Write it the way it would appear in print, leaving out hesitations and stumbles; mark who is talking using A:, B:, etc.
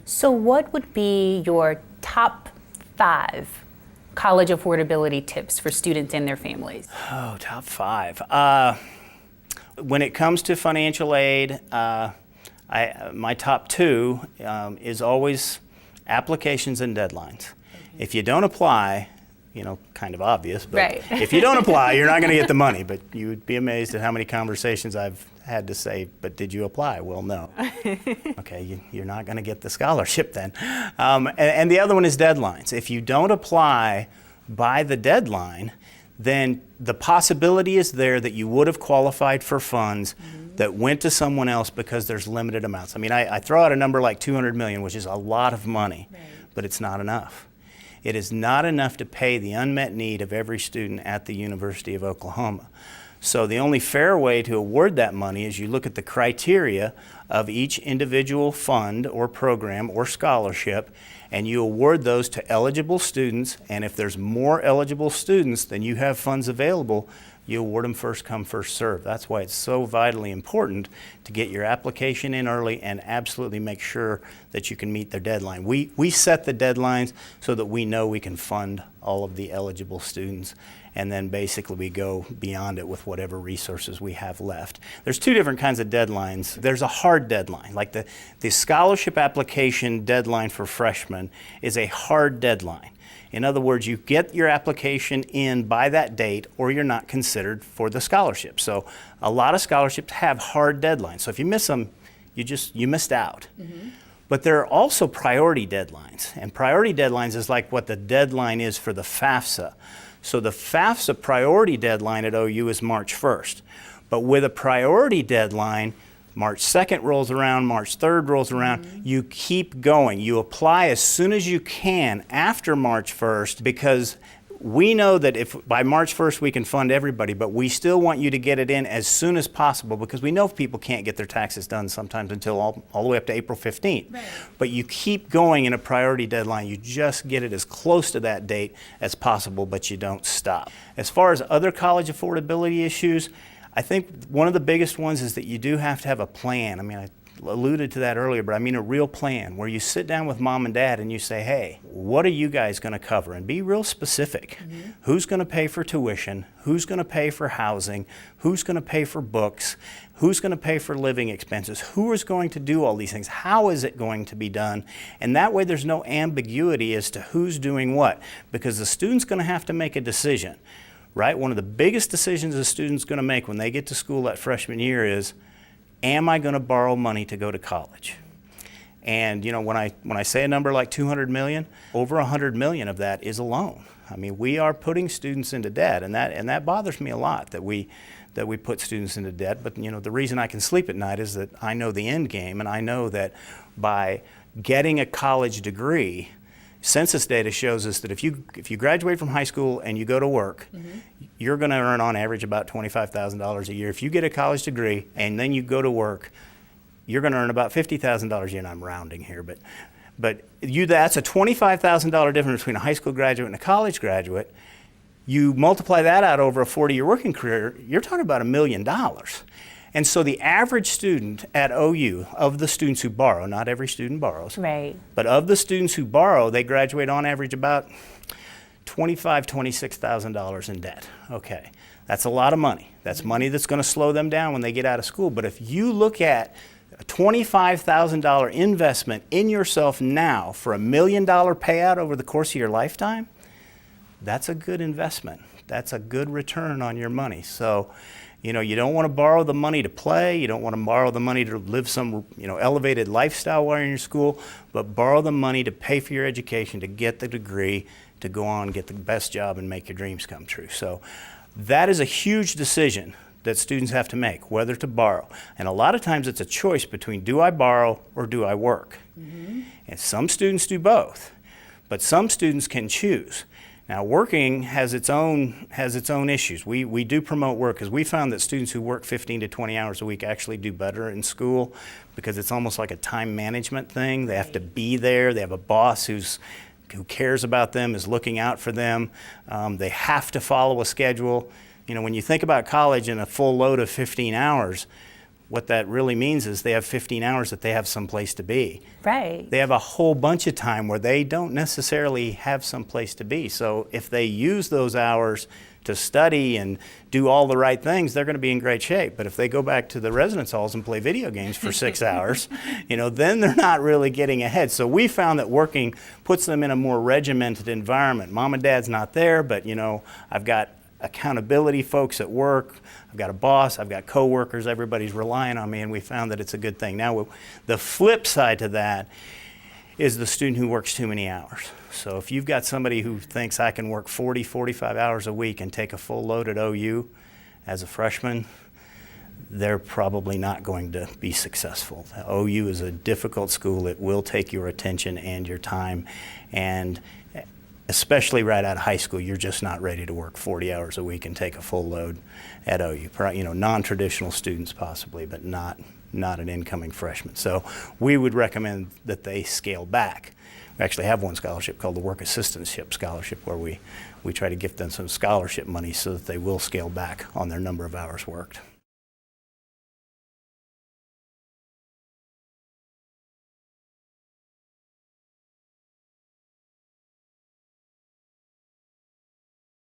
A: So what would be your top 5 college affordability tips for students and their families?
B: Oh, top 5. When it comes to financial aid, my top 2 is always applications and deadlines. If you don't apply, kind of obvious, but
A: right.
B: If you don't apply, you're not going to get the money. But you would be amazed at how many conversations I've had to say, but did you apply? Well, no. Okay, you're not going to get the scholarship then. And the other one is deadlines. If you don't apply by the deadline, then the possibility is there that you would have qualified for funds that went to someone else because there's limited amounts. I mean, I throw out a number like $200 million, which is a lot of money, but it's not enough. It is not enough to pay the unmet need of every student at the University of Oklahoma. So the only fair way to award that money is you look at the criteria of each individual fund or program or scholarship, and you award those to eligible students, and if there's more eligible students than you have funds available, you award them first come, first serve. That's why it's so vitally important to get your application in early and absolutely make sure that you can meet their deadline. We set the deadlines so that we know we can fund all of the eligible students, and then basically we go beyond it with whatever resources we have left. There's 2 different kinds of deadlines. There's a hard deadline, like the scholarship application deadline for freshmen is a hard deadline. In other words, you get your application in by that date or you're not considered for the scholarship. So a lot of scholarships have hard deadlines. So if you miss them, you missed out. But there are also priority deadlines. And priority deadlines is like what the deadline is for the FAFSA. So the FAFSA priority deadline at OU is March 1st. But with a priority deadline, March 2nd rolls around, March 3rd rolls around, you keep going. You apply as soon as you can after March 1st because we know that if by March 1st we can fund everybody, but we still want you to get it in as soon as possible because we know people can't get their taxes done sometimes until all the way up to April 15th. Right. But you keep going in a priority deadline. You just get it as close to that date as possible, but you don't stop. As far as other college affordability issues, I think one of the biggest ones is that you do have to have a plan. I mean, I alluded to that earlier, but I mean a real plan where you sit down with mom and dad and you say, hey, what are you guys going to cover? And be real specific. Who's going to pay for tuition? Who's going to pay for housing? Who's going to pay for books? Who's going to pay for living expenses? Who is going to do all these things? How is it going to be done? And that way there's no ambiguity as to who's doing what, because the student's going to have to make a decision. Right? One of the biggest decisions a student's going to make when they get to school that freshman year is, am I going to borrow money to go to college? And when I say a number like $200 million, over $100 million of that is a loan. I mean, we are putting students into debt, and that bothers me a lot that we put students into debt. But the reason I can sleep at night is that I know the end game, and I know that by getting a college degree, census data shows us that if you graduate from high school and you go to work, you're going to earn on average about $25,000 a year. If you get a college degree and then you go to work, you're going to earn about $50,000 a year. And I'm rounding here, but that's a $25,000 difference between a high school graduate and a college graduate. You multiply that out over a 40-year working career, you're talking about $1 million. And so the average student at OU, of the students who borrow, not every student borrows,
A: right,
B: but of the students who borrow, they graduate on average about $25,000, $26,000 in debt. Okay, that's a lot of money. That's money that's going to slow them down when they get out of school. But if you look at a $25,000 investment in yourself now for $1 million payout over the course of your lifetime, that's a good investment. That's a good return on your money. So, you don't want to borrow the money to play. You don't want to borrow the money to live some, elevated lifestyle while you're in your school, but borrow the money to pay for your education, to get the degree, to go on, get the best job, and make your dreams come true. So that is a huge decision that students have to make, whether to borrow. And a lot of times it's a choice between do I borrow or do I work? And some students do both, but some students can choose. Now, working has its own issues. We do promote work because we found that students who work 15 to 20 hours a week actually do better in school because it's almost like a time management thing. They have to be there. They have a boss who cares about them, is looking out for them. They have to follow a schedule. When you think about college and a full load of 15 hours, what that really means is they have 15 hours that they have someplace to be.
A: Right.
B: They have a whole bunch of time where they don't necessarily have someplace to be. So if they use those hours to study and do all the right things, they're going to be in great shape. But if they go back to the residence halls and play video games for 6 hours, then they're not really getting ahead. So we found that working puts them in a more regimented environment. Mom and dad's not there, but I've got accountability folks at work. I've got a boss, I've got coworkers, everybody's relying on me, and we found that it's a good thing. Now, the flip side to that is the student who works too many hours. So if you've got somebody who thinks I can work 40, 45 hours a week and take a full load at OU as a freshman, they're probably not going to be successful. OU is a difficult school. It will take your attention and your time, and especially right out of high school, you're just not ready to work 40 hours a week and take a full load at OU. Non-traditional students possibly, but not an incoming freshman. So we would recommend that they scale back. We actually have one scholarship called the Work Assistantship Scholarship, where we try to gift them some scholarship money so that they will scale back on their number of hours worked.